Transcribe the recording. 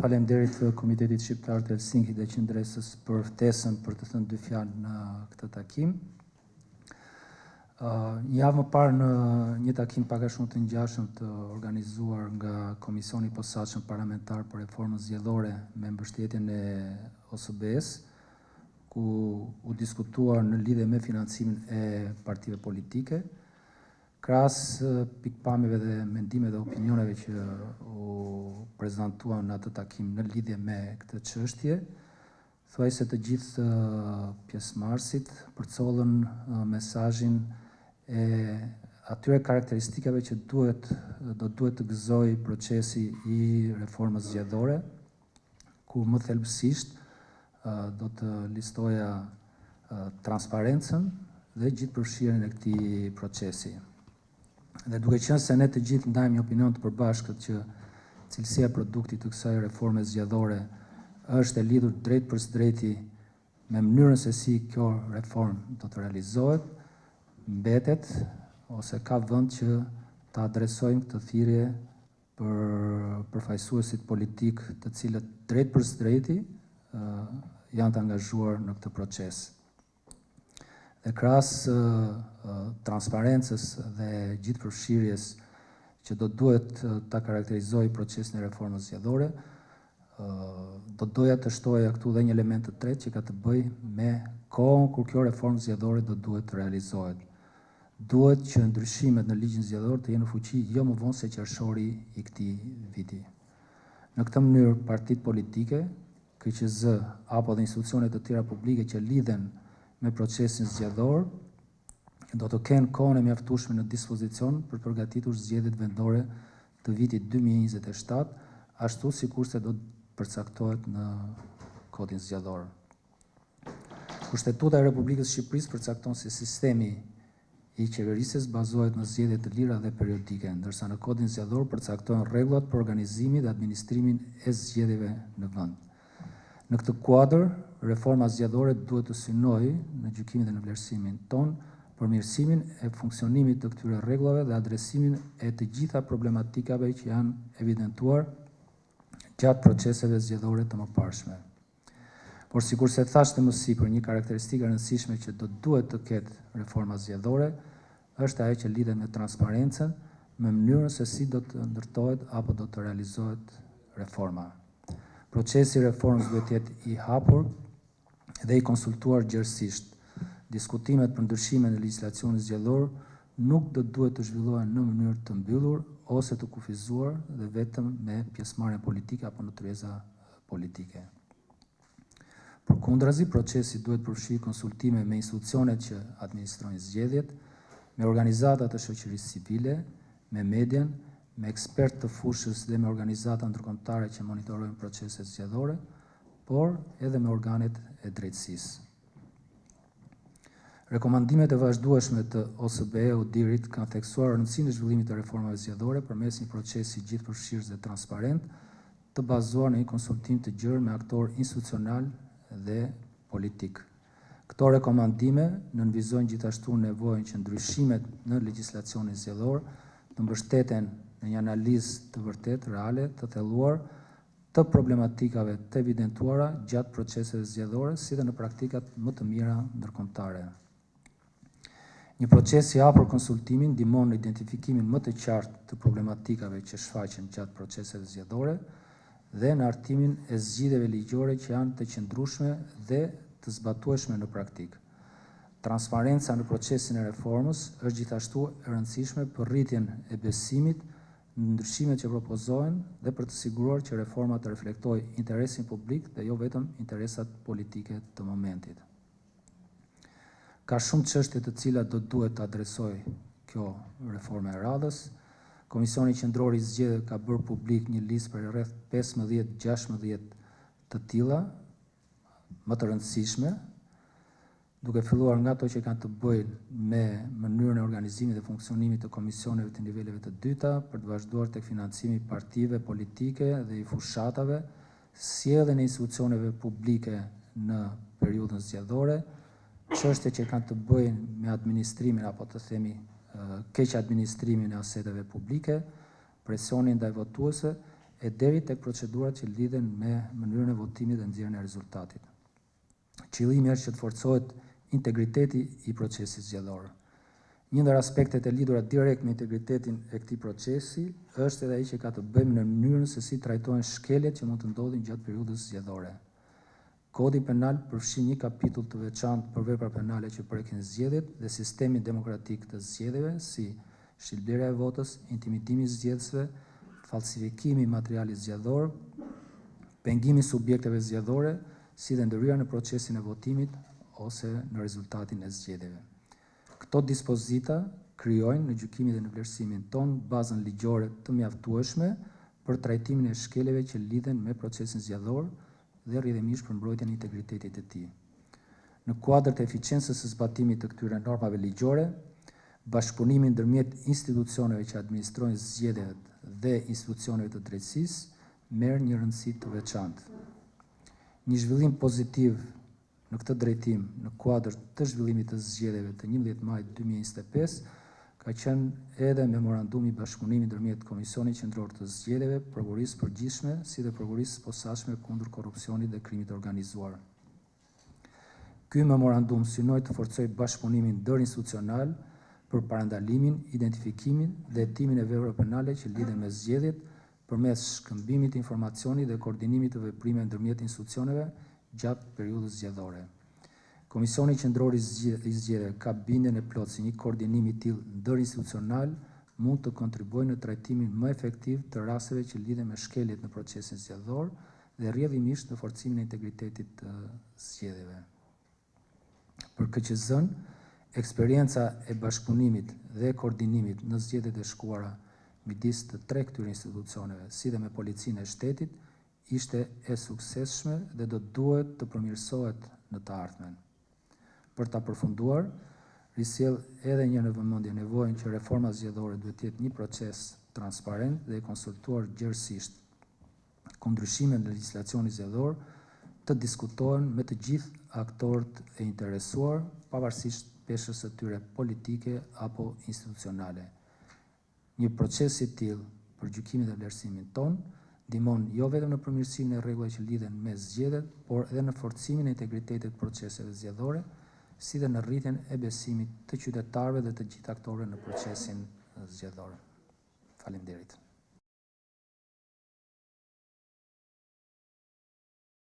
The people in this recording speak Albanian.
faleminderit Komitetit Shqiptar të Helsinki dhe qendresës për ftesën për të thënë dy fjalë në këtë takim. Një javë më parë në një takim pak a shumë të ngjashëm të organizuar nga Komisioni i Posaçëm Parlamentar për Reformën Zgjedhore me mbështetjen e OSBE-s, ku u diskutuar në lidhje me financimin e partive politike, krahas pikpamjeve dhe mendimeve dhe opinioneve që u prezantuan në atë takim në lidhje me këtë çështje, thuajse të gjithë pjesëmarrësit përcollën mesazhin e atyre karakteristikave që do duhet të gëzojë procesi i reformës zgjedhore, ku më thelbësisht do të listoja transparencën dhe gjithëpërfshirjen e këtij procesi. Dhe duke qenë se ne të gjithë ndajmë një opinion të përbashkët që cilësia e produktit të kësaj reforme zgjedhore është e lidhur drejt për së drejti me mënyrën se si kjo reformë do të realizohet, mbetet ose ka vend që ta adresojmë këtë thirrje për përfaqësuesit politik të cilët drejt për së drejti janë të angazhuar në këtë proces. Dhe krahas transparencës dhe gjithëpërfshirjes që do duhet ta karakterizojë procesin e reformës zgjedhore, do doja të shtoja këtu dhe një element të tretë që ka të bëjë me kohën kur kjo reformë zgjedhore do duhet të realizohet. Duhet që ndryshimet në ligjin zgjedhor të jenë në fuqi jo më vonë se qershori i këtij viti. Në këtë mënyrë, partitë politike, KQZ apo dhe institucionet të tjera publike që lidhen me procesin zgjedhor do të kenë kohën e mjaftueshme në dispozicion për përgatitur zgjedhjet vendore të vitit 2027, ashtu sikurse do përcaktohet në kodin zgjedhor. Kushtetuta e Republikës Shqipërisë përcakton se sistemi i qeverisjes bazohet në zgjedhje të lira dhe periodike, ndërsa në kodin zgjedhor përcaktohen rregullat për organizimin dhe administrimin e zgjedhjeve në vend. Në këtë kuadër, reforma zgjedhore duhet të synojë në gjykimin dhe në vlerësimin ton përmirësimin e funksionimit të këtyre rregullave dhe adresimin e të gjitha problematikave që janë evidentuar gjatë proceseve zgjedhore të mëparshme. Por sikurse thash të mësi për një karakteristikë e rëndësishme që do duhet të ketë reforma zgjedhore, është ajo që lidhet me transparencën, me mënyrën se si do të ndërtohet apo do të realizohet reforma. Procesi i reformës duhet të jetë i hapur dhe i konsultuar gjerësisht. Diskutimet për ndryshime në legjislacionin zgjedhor nuk do duhet të zhvillohen në mënyrë të mbyllur ose të kufizuar dhe vetëm me pjesëmarrje politike apo në tryeza politike. Përkundrazi, procesi duhet përfshirë konsultime me institucionet që administrojnë zgjedhjet, me organizatat e shoqërisë civile, me median, me ekspertë të fushës dhe me organizata ndërkombëtare që monitorojnë proceset zgjedhore, por edhe me organet e drejtësisë. Rekomandimet e vazhdueshme të OSBE-UDIR-it kanë theksuar rëndësinë e zhvillimit të reformave zgjedhore përmes një procesi gjithëpërfshirës dhe transparent, të bazuar në një konsultim të gjerë me aktorë institucional dhe politik. Këto rekomandime nënvizojnë gjithashtu nevojën që ndryshimet në legjislacionin zgjedhor të mbështeten në një analizë të vërtetë, reale, të thelluar të problematikave të evidentuara gjatë proceseve zgjedhore, si dhe në praktikat më të mira ndërkombëtare. Një proces i hapur konsultimin ndihmon në identifikimin më të qartë të problematikave që shfaqen gjatë proceseve zgjedhore dhe në hartimin e zgjidhjeve ligjore që janë të qëndrueshme dhe të zbatueshme në praktikë. Transparenca në procesin e reformës është gjithashtu e rëndësishme për rritjen e besimit në ndryshimet që propozohen dhe për të siguruar që reforma të reflektojë interesin publik dhe jo vetëm interesat politike të momentit. Ka shumë çështje të cilat do duhet të adresojë kjo reformë e radhës. Komisioni Qendror i Zgjedhjeve ka bërë publik një listë për rreth 15-16 të tilla, më të rëndësishme, duke filluar nga ato që kanë të bëjnë me mënyrën e organizimit dhe funksionimit të komisioneve të niveleve të dyta, për të vazhduar tek financimi i partive politike dhe i fushatave, si edhe në institucioneve publike në periudhën zgjedhore, çështje që kanë të bëjnë me administrimin apo të themi keq administrimin e aseteve publike, presionin ndaj votuesve e deri tek procedurat që lidhen me mënyrën e votimit dhe nxjerrjen e rezultatit. Qëllimi është që të forcohet integriteti i procesit zgjedhor. Një ndër aspektet e lidhura direkt me integritetin e këtij procesi është edhe ai që ka të bëjë në mënyrën se si trajtohen shkeljet që mund të ndodhin gjatë periudhës zgjedhore. Kodi penal përfshin një kapitull të veçantë për vepra penale që prekin zgjedhjet dhe sistemin demokratik të zgjedhjeve, si shitblerja e votës, intimidimi i zgjedhësve, falsifikimi i materialit zgjedhor, pengimi i subjekteve zgjedhore, si dhe ndërhyrja në procesin e votimit ose në rezultatin e zgjedhjeve. Këto dispozita krijojnë në gjykimin dhe në vlerësimin ton bazën ligjore të mjaftueshme për trajtimin e shkeljeve që lidhen me procesin zgjedhor dhe rrjedhimisht për mbrojtjen e integritetit të tij. Në kuadër të eficiencës së zbatimit të këtyre normave ligjore, bashkëpunimi ndërmjet institucioneve që administrojnë zgjedhjet dhe institucioneve të drejtësisë merr një rëndësi të veçantë. Një zhvillim pozitiv në këtë drejtim në kuadër të zhvillimit të zgjedhjeve të 11 maj 2025 ka qenë edhe memorandumi i bashkëpunimit ndërmjet Komisionit Qendror të Zgjedhjeve, Prokurisë së Përgjithshme, si dhe Prokurisë së Posaçme kundër korrupsionit dhe krimit të organizuar. Ky memorandum synoi të forcojë bashkëpunimin ndërinstitucional për parandalimin, identifikimin dhe hetimin e veprave penale që lidhen me zgjedhjet përmes shkëmbimit të informacionit dhe koordinimit të veprimeve ndërmjet institucioneve gjatë periudhës zgjedhore. Komisioni Qendror i Zgjedhjeve ka bindjen e plotë se një koordinim i tillë ndërinstitucional mund të kontribuojë në trajtimin më efektiv të rasteve që lidhen me shkeljet në procesin zgjedhor dhe rrjedhimisht në forcimin e integritetit të zgjedhjeve. Për KQZ-n, eksperienca e bashkëpunimit dhe koordinimit në zgjedhjet e shkuara midis të tre këtyre institucioneve, si dhe me policinë e shtetit, ishte e suksesshme dhe do duhet të përmirësohet në të ardhmen. Për ta përfunduar, risjell edhe një në vëmendje nevojën që reforma zgjedhore duhet të jetë një proces transparent dhe i konsultuar gjerësisht, ku ndryshimet në legjislacionin zgjedhor të diskutohen me të gjithë aktorët e interesuar, pavarësisht peshës së tyre politike apo institucionale. Një proces i tillë për gjykimin dhe vlerësimin ton ndihmon jo vetëm në përmirësimin e rregullave që lidhen me zgjedhjet, por edhe në forcimin e integritetit të proceseve zgjedhore, si dhe në rritjen e besimit të qytetarëve dhe të gjithë aktorëve në procesin zgjedhor. Faleminderit.